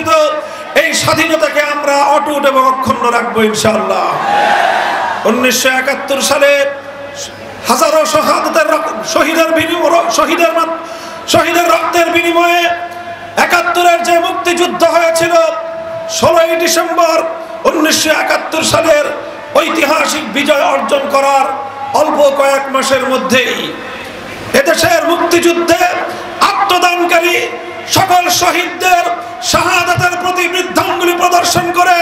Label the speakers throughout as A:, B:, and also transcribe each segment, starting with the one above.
A: ঘোষিত এই স্বাধীনতাকে আমরা অটুট এবং অক্ষুণ্ণ রাখবো ইনশাআল্লাহ। 1971 সালে হাজারো শহীদের রক্তের বিনিময়ে 71-এর যে মুক্তিযুদ্ধ হয়েছিল, 16ই ডিসেম্বর 1971 সালের ঐতিহাসিক বিজয় অর্জন করার অল্প কয়েক মাসের মধ্যেই এদেশের মুক্তিযুদ্ধে আত্মদানকারী সকল শহীদদের শাহাদাতের প্রতি বৃদ্ধাঙ্গুলি প্রদর্শন করে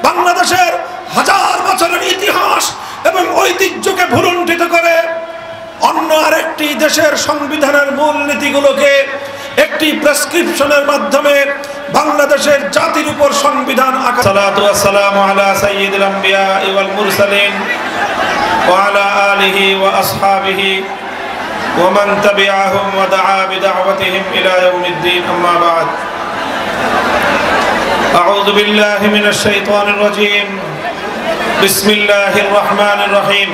A: বাংলাদেশের হাজার বছরের ইতিহাস এবং ঐতিহ্যকে ভুলুণ্ঠিত করে অন্য আরেকটি দেশের সংবিধানের মূল নীতিগুলোকে একটি প্রেসক্রিপশনের মাধ্যমে বাংলাদেশের জাতির উপর সংবিধান আঁকা। সালাতু ওয়াস সালামু আলা সাইয়্যিদিল আম্বিয়া ওয়াল মুরসালিন ওয়া আলা আলিহি ওয়া আসহাবিহি ওয়া মান তাবিআহুম ওয়া দাআ বিদাওয়াতিহিম ইলা ইয়াউমিদ্দিন, আম্মা বা'দ। আউযু বিল্লাহি মিনাশ শাইতানির রাজীম। বিসমিল্লাহির রহমানির রহিম।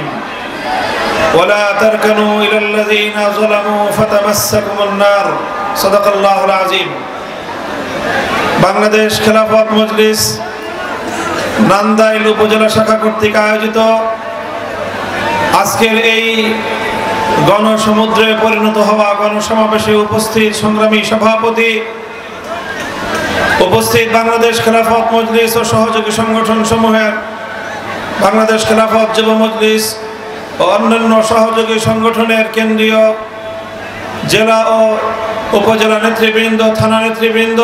A: ওয়ালা তারকানু ইলাল্লাযীনা যালামু ফাতামাসসাকুমুন নার। সাদাকাল্লাহুল আযীম। বাংলাদেশ খেলাফত মজলিস নান্দাইল উপজেলা শাখা কর্তৃক আয়োজিত আজকের এই গণসমুদ্রে পরিণত হওয়া গণসমাবেশে উপস্থিত সংগ্রামী সভাপতি, উপস্থিত বাংলাদেশ খেলাফত মজলিস ও সহযোগী সংগঠন সমূহের বাংলাদেশ খেলাফত যুব মজলিস ও অন্যান্য সহযোগী সংগঠনের কেন্দ্রীয়, জেলা ও উপজেলা নেতৃবৃন্দ, থানা নেতৃবৃন্দ,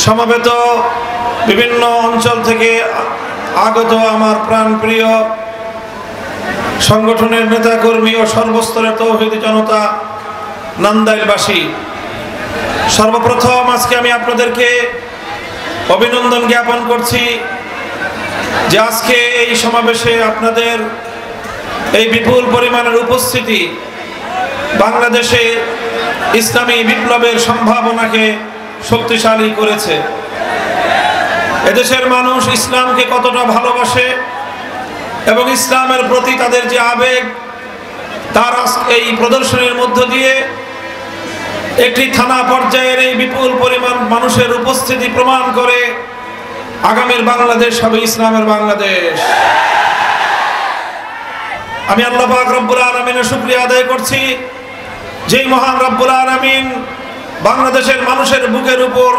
A: সমবেত বিভিন্ন অঞ্চল থেকে আগত আমার প্রাণপ্রিয় সংগঠনের নেতাকর্মী ও সর্বস্তরের তৌহিদি জনতা, নান্দাইলবাসী, সর্বপ্রথম আজকে আমি আপনাদেরকে অভিনন্দন জ্ঞাপন করছি যে আজকে এই সমাবেশে আপনাদের এই বিপুল পরিমাণের উপস্থিতি বাংলাদেশে ইসলামী বিপ্লবের সম্ভাবনাকে শক্তিশালী করেছে। এদেশের মানুষ ইসলামকে কতটা ভালোবাসে এবং ইসলামের প্রতি তাদের যে আবেগ, তার এই প্রদর্শনীর মধ্য দিয়ে একটি থানা পর্যায়ের এই বিপুল পরিমাণ মানুষের উপস্থিতি প্রমাণ করে আগামীর বাংলাদেশ হবে ইসলামের বাংলাদেশ। আমি আল্লাহ পাক রব্বুল আলামিনের শুকরিয়া আদায় করছি, যেই মহান রব্বুল আলামিন বাংলাদেশের মানুষের বুকের উপর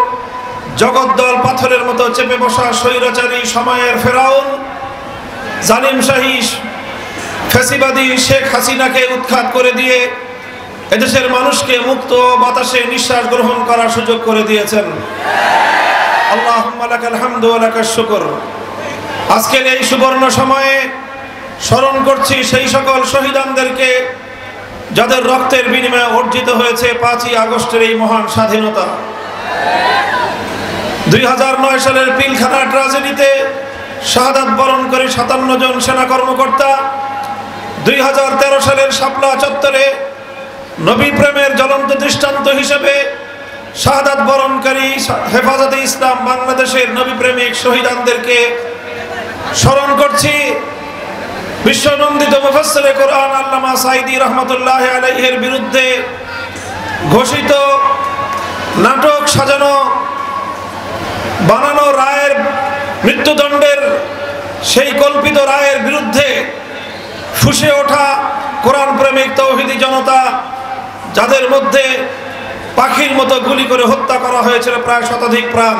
A: জগদ্দল পাথরের মতো চেপে বসা স্বৈরাচারী সময়ের ফেরাউন, জালিম শাহী ফ্যাসিবাদী শেখ হাসিনাকে উৎখাত করে দিয়ে এদেশের মানুষকে মুক্ত বাতাসে নিঃশ্বাস গ্রহণ করার সুযোগ করে দিয়েছেন। আল্লাহুম্মা লাকাল হামদু ওয়া লাকাশ শুকর। আজকের এই সুবর্ণ সময়ে স্মরণ করছি সেই সকল শহীদানদেরকে যাদের রক্তের বিনিময়ে অর্জিত হয়েছে 5ই আগস্টের এই মহান স্বাধীনতা। 2009 সালের পিলখানা ট্র্যাজেডিতে শাহাদাত বরণ করে 57 জন সেনা কর্মকর্তা, 2013 সালের শাপলা চত্বরে নবী প্রেমের জ্বলন্ত দৃষ্টান্ত হিসেবে শাহাদাত বরণকারী হেফাজতে ইসলাম বাংলাদেশের নবী প্রেমিক শহীদানদেরকে স্মরণ করছি। বিশ্বনন্দিত মুফাসসিরে কোরআন আল্লামা সাঈদী রহমাতুল্লাহি আলাইহির বিরুদ্ধে ঘোষিত নাটক সাজানো বানানো রায়ের, মৃত্যুদণ্ডের সেই কল্পিত রায়ের বিরুদ্ধে ফুঁসে ওঠা কোরআন প্রেমিক তৌহিদি জনতা, যাদের মধ্যে পাখির মতো গুলি করে হত্যা করা হয়েছিল প্রায় শতাধিক প্রাণ।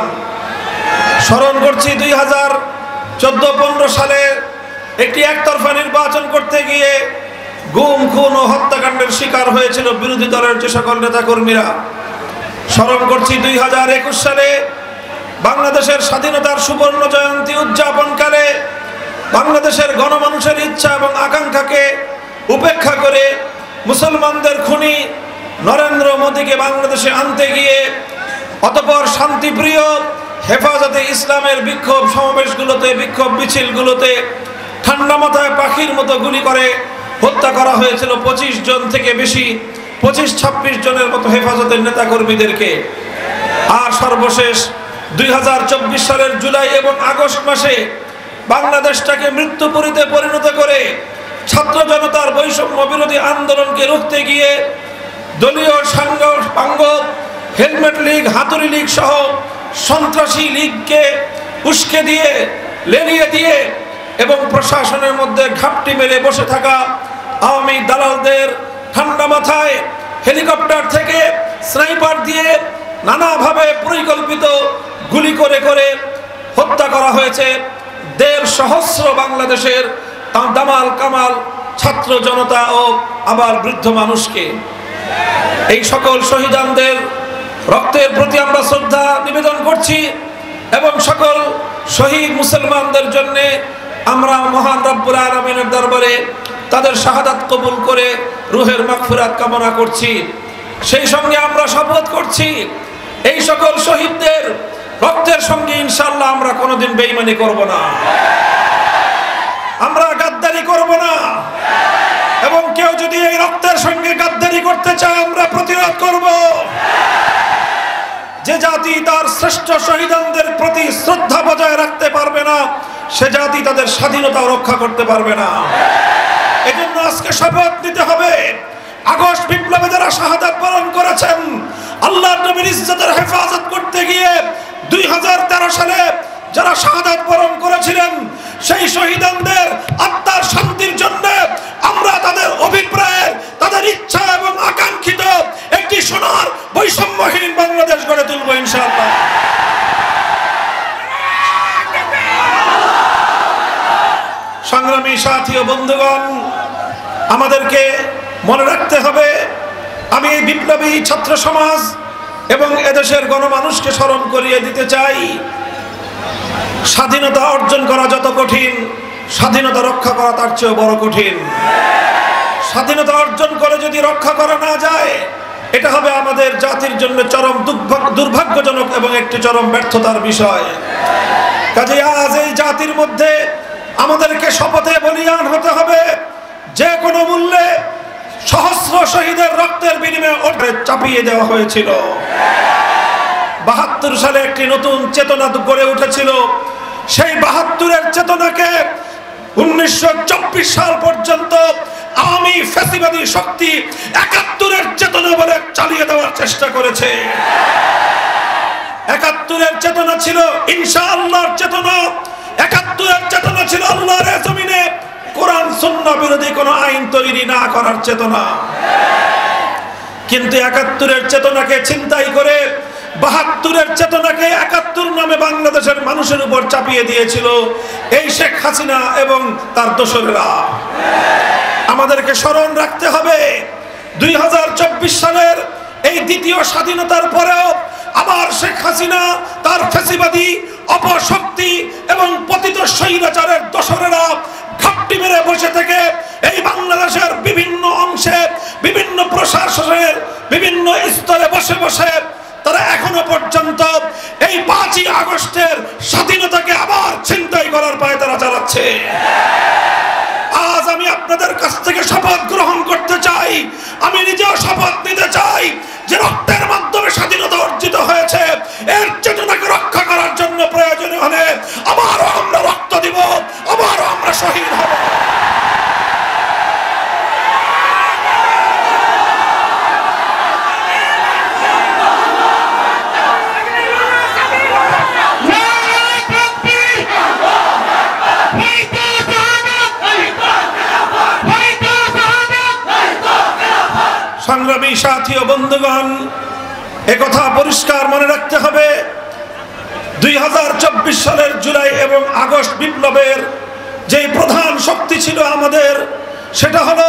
A: স্মরণ করছি 2014-15 সালে একটি একতরফা নির্বাচন করতে গিয়ে গুম, খুন ও হত্যাকাণ্ডের শিকার হয়েছিল বিরোধী দলের যে সকল নেতাকর্মীরা। স্মরণ করছি 2021 সালে বাংলাদেশের স্বাধীনতার সুবর্ণ জয়ন্তী উদযাপনকালে বাংলাদেশের গণমানুষের ইচ্ছা এবং আকাঙ্ক্ষাকে উপেক্ষা করে মুসলমানদের খুনি নরেন্দ্র মোদীকে বাংলাদেশে আনতে গিয়ে অতঃপর শান্তিপ্রিয় হেফাজতে ইসলামের বিক্ষোভ সমাবেশগুলোতে, বিক্ষোভ মিছিলগুলোতে ঠান্ডা মাথায় পাখির মতো গুলি করে হত্যা করা হয়েছিল 25 জন থেকে বেশি, 25-26 জনের মতো হেফাজতের নেতাকর্মীদেরকে। আর সর্বশেষ 2024 সালের জুলাই এবং আগস্ট মাসে বাংলাদেশটাকে মৃত্যুপুরীতে পরিণত করে ছাত্র জনতার বৈষম্য বিরোধী আন্দোলনকে রুখতে গিয়ে দলীয় সাঙ্গ, হেলমেট লীগ, হাতুড়ি লীগ সহ সন্ত্রাসী লীগকে উস্কে দিয়ে, লেলিয়ে দিয়ে এবং প্রশাসনের মধ্যে ঘাপটি মেরে বসে থাকা আওয়ামী দালালদের ঠান্ডা মাথায় হেলিকপ্টার থেকে স্নাইপার দিয়ে নানাভাবে পরিকল্পিত গুলি করে করে হত্যা করা হয়েছে ১.৫ সহস্র বাংলাদেশের দামাল কামাল ছাত্র জনতা ও আবার বৃদ্ধ মানুষকে। এই সকল শহীদানদের রক্তের প্রতি আমরা শ্রদ্ধা নিবেদন করছি এবং সকল শহীদ মুসলমানদের জন্য আমরা মহান রব্বুল আলামিনের দরবারে তাদের শাহাদাত কবুল করে রুহের মাগফিরাত কামনা করছি। সেই সঙ্গে আমরা শপথ করছি এই সকল শহীদদের রক্তের সঙ্গে ইনশাআল্লাহ আমরা কোনোদিন বেঈমানি করব না, আমরা গাদ্দারি করব না, এবং কেউ যদি এই রক্তের সঙ্গে গাদ্দারি করতে চায় আমরা প্রতিরোধ করব। যে জাতি তার শ্রেষ্ঠ শহীদানদের প্রতি শ্রদ্ধা বজায় রাখতে পারবে না, সে জাতি তাদের স্বাধীনতা রক্ষা করতে পারবে না। এজন্য আজকে শপথ নিতে হবে, আগস্ট বিপ্লবে যারা শাহাদাত বরণ করেছেন, আল্লাহর নবীর ইজ্জতের হেফাজত করতে গিয়ে 2013 সালে যারা শাহাদাত বরণ করেছিলেন, সেই শহীদানদের আত্মার শান্তির জন্য আমরা তাদের অভিপ্রায়, তাদের ইচ্ছা এবং আকাঙ্ক্ষিত একটি সোনার বৈষম্যহীন বাংলাদেশ গড়ে তুলব ইনশাআল্লাহ। সংগ্রামী সাথী ও বন্ধুগণ, আমাদেরকে মনে রাখতে হবে, আমি এই বিপ্লবী ছাত্র সমাজ এবং এদেশের গণমানুষকে স্মরণ করিয়ে দিতে চাই, স্বাধীনতা অর্জন করা যত কঠিন, স্বাধীনতা রক্ষা করা তার চেয়ে বড় কঠিন। স্বাধীনতা অর্জন করে যদি রক্ষা করা না যায়, এটা হবে আমাদের জাতির জন্য চরম দুর্ভাগ্যজনক এবং একটি চরম ব্যর্থতার বিষয়। কাজে আজ এই জাতির মধ্যে আমাদেরকে শপথে বলিয়ান হতে হবে, যে কোনো মূল্যে সহস্র শহীদের রক্তের বিনিময়ে চাপিয়ে দেওয়া হয়েছিল। ৭২ সালে একটি নতুন চেতনা গড়ে উঠেছিল, সেই ৭২-এর চেতনাকে 1924 সাল পর্যন্ত আওয়ামী ফ্যাসিবাদী শক্তি ৭১-এর চেতনা বলে চালিয়ে দেওয়ার চেষ্টা করেছে। ৭১-এর চেতনা ছিল ইনশাআল্লাহর চেতনা, ৭১-এর চেতনা ছিল আল্লাহর জমিনে কোরআন সুন্নাহ বিরোধী কোনো আইন তৈরি না করার চেতনা। কিন্তু ৭১-এর চেতনাকে ছিনতাই করে ৭২-এর চেতনাকে ৭১ নামে বাংলাদেশের মানুষের উপর চাপিয়ে দিয়েছিল এই শেখ হাসিনা এবং তার দোসরেরা। আমাদেরকে স্মরণ রাখতে হবে, 2024 সালের এই দ্বিতীয় স্বাধীনতার পরেও আবার শেখ হাসিনা তার ফ্যাসিবাদী অপশক্তি এবং পতিত স্বৈরাচারের দোসরেরা ঘাপটি মেরে বসে থেকে এই বাংলাদেশের বিভিন্ন অংশে, বিভিন্ন প্রশাসনের বিভিন্ন স্তরে বসে বসে তারা এখনো পর্যন্ত এই 5ই আগস্টের স্বাধীনতাকে আবার ছিনতাই করার পায়তারা চালাচ্ছে। আজ আমি আপনাদের কাছ থেকে শপথ গ্রহণ করতে চাই, আমি নিজেও শপথ নিতে চাই যে রক্তের মাধ্যমে স্বাধীনতা অর্জিত হয়েছে, এর চেতনাকে রক্ষা করার জন্য প্রয়োজন হলে আবারও আমরা রক্ত দিব, আবারও আমরা শহীদ হব। সংগ্রামী সাথী ও বন্ধুগণ, একথা পরিষ্কার মনে রাখতে হবে, 2024 সালের জুলাই এবং আগস্ট বিপ্লবের যে প্রধান শক্তি ছিল আমাদের, সেটা হলো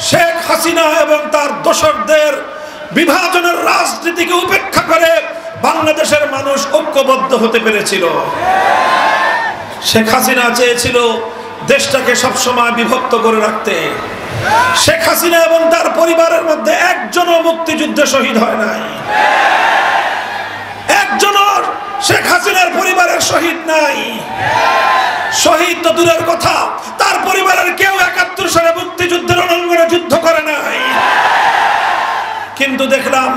A: শেখ হাসিনা এবং তার দোসরদের বিভাজনের রাজনীতিকে উপেক্ষা করে বাংলাদেশের মানুষ ঐক্যবদ্ধ হতে পেরেছিল। শেখ হাসিনা চেয়েছিল দেশটাকে সবসময় বিভক্ত করে রাখতে। শেখ হাসিনা এবং তার পরিবারের মধ্যে একজনও মুক্তিযুদ্ধে শহীদ হয় নাই, একজনও শেখ হাসিনার পরিবারের শহীদ নাই। শহীদ তো দূরের কথা, তার পরিবারের কেউ ৭১ সালে মুক্তিযুদ্ধের রণাঙ্গনে যুদ্ধ করে নাই। কিন্তু দেখলাম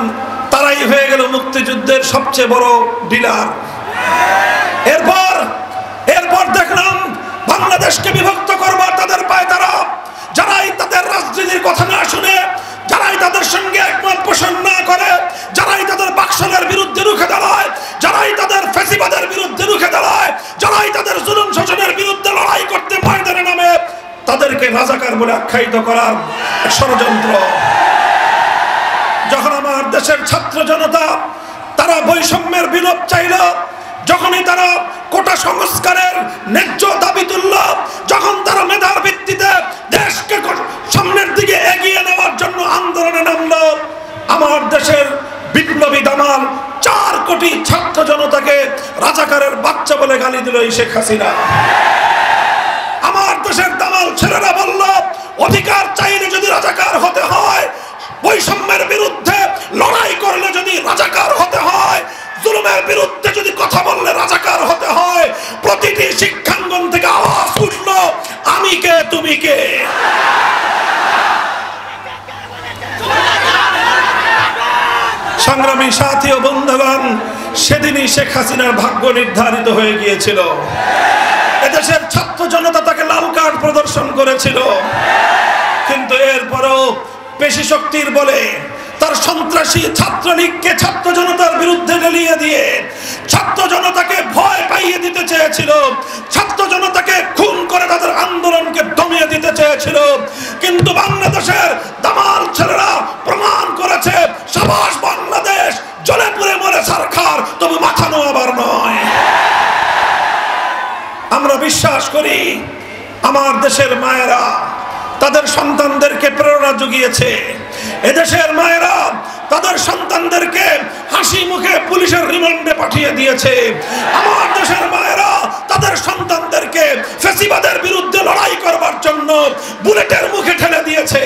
A: তারাই হয়ে গেল মুক্তিযুদ্ধের সবচেয়ে বড় ডিলার। এরপর দেখলাম বাংলাদেশকে বিভক্ত করবার তাদের পায়তারা, যারাই তাদের রাজনীতির কথা না শুনে, যারাই তাদের সঙ্গে একমত পোষণ না করে, যারাই তাদের বাকশালের বিরুদ্ধে রুখে দাঁড়ায়, যারাই তাদের ফ্যাসিবাদের বিরুদ্ধে রুখে দাঁড়ায়, যারাই তাদের জুলুম শোষণের বিরুদ্ধে লড়াই করতে ময়দানে নামে, তাদেরকে রাজাকার বলে আখ্যায়িত করার ষড়যন্ত্র। যখন আমার দেশের ছাত্র জনতা তারা বৈষম্যের বিলোপ চাইল, যখনই তারা কোটা সংস্কারের ন্যায্য দাবি তুলল, যখন তারা মেধার ভিত্তিতে দেশকে সামনের দিকে এগিয়ে নেওয়ার জন্য আন্দোলনে নামল, আমার দেশের বিপ্লবী দামাল 4 কোটি ছাত্র জনতাকে রাজাকারের বাচ্চা বলে গালি দিল এই শেখ হাসিনা। আমার দেশের দামাল ছেলেরা বলল, অধিকার চাইলে যদি রাজাকার হতে হয়, বৈষম্যের বিরুদ্ধে লড়াই করলে যদি রাজাকার হতে হয়, জুলুমের বিরুদ্ধে যদি কথা বললে রাজাকার হতে হয়, প্রতিটি শিক্ষাঙ্গন থেকে আওয়াজ উঠলো, আমি কে তুমি কে। সংগ্রামী সাথী ও বন্ধুগণ, সেদিনই শেখ হাসিনার ভাগ্য নির্ধারিত হয়ে গিয়েছিল। এদেশের ছাত্র জনতা তাকে লাল কার্ড প্রদর্শন করেছিল, কিন্তু এরপরও পেশি শক্তির বলে তার সন্ত্রাসী ছাত্রলীগকে ছাত্র জনতার বিরুদ্ধে লেলিয়ে দিয়ে ছাত্র জনতাকে ভয় পাইয়ে দিতে চেয়েছিল, ছাত্র জনতাকে খুন করে তাদের আন্দোলনকে দমিয়ে দিতে চেয়েছিল। কিন্তু বাংলাদেশের দামাল ছেলেরা প্রমাণ করেছে, সাবাস বাংলাদেশ, জ্বলে পুড়ে মরে সরকার, তবু মাথা নোয়াবার নয়। আমরা বিশ্বাস করি আমার দেশের মায়েরা তাদের সন্তানদেরকে প্রেরণা জুগিয়েছে, এদেশের মায়েরা তাদের সন্তানদেরকে হাসি মুখে পুলিশের রিমান্ডে পাঠিয়ে দিয়েছে, আমার দেশের মায়েরা তাদের সন্তানদেরকে ফ্যাসিবাদের বিরুদ্ধে লড়াই করবার জন্য বুলেটের মুখে ঠেলে দিয়েছে।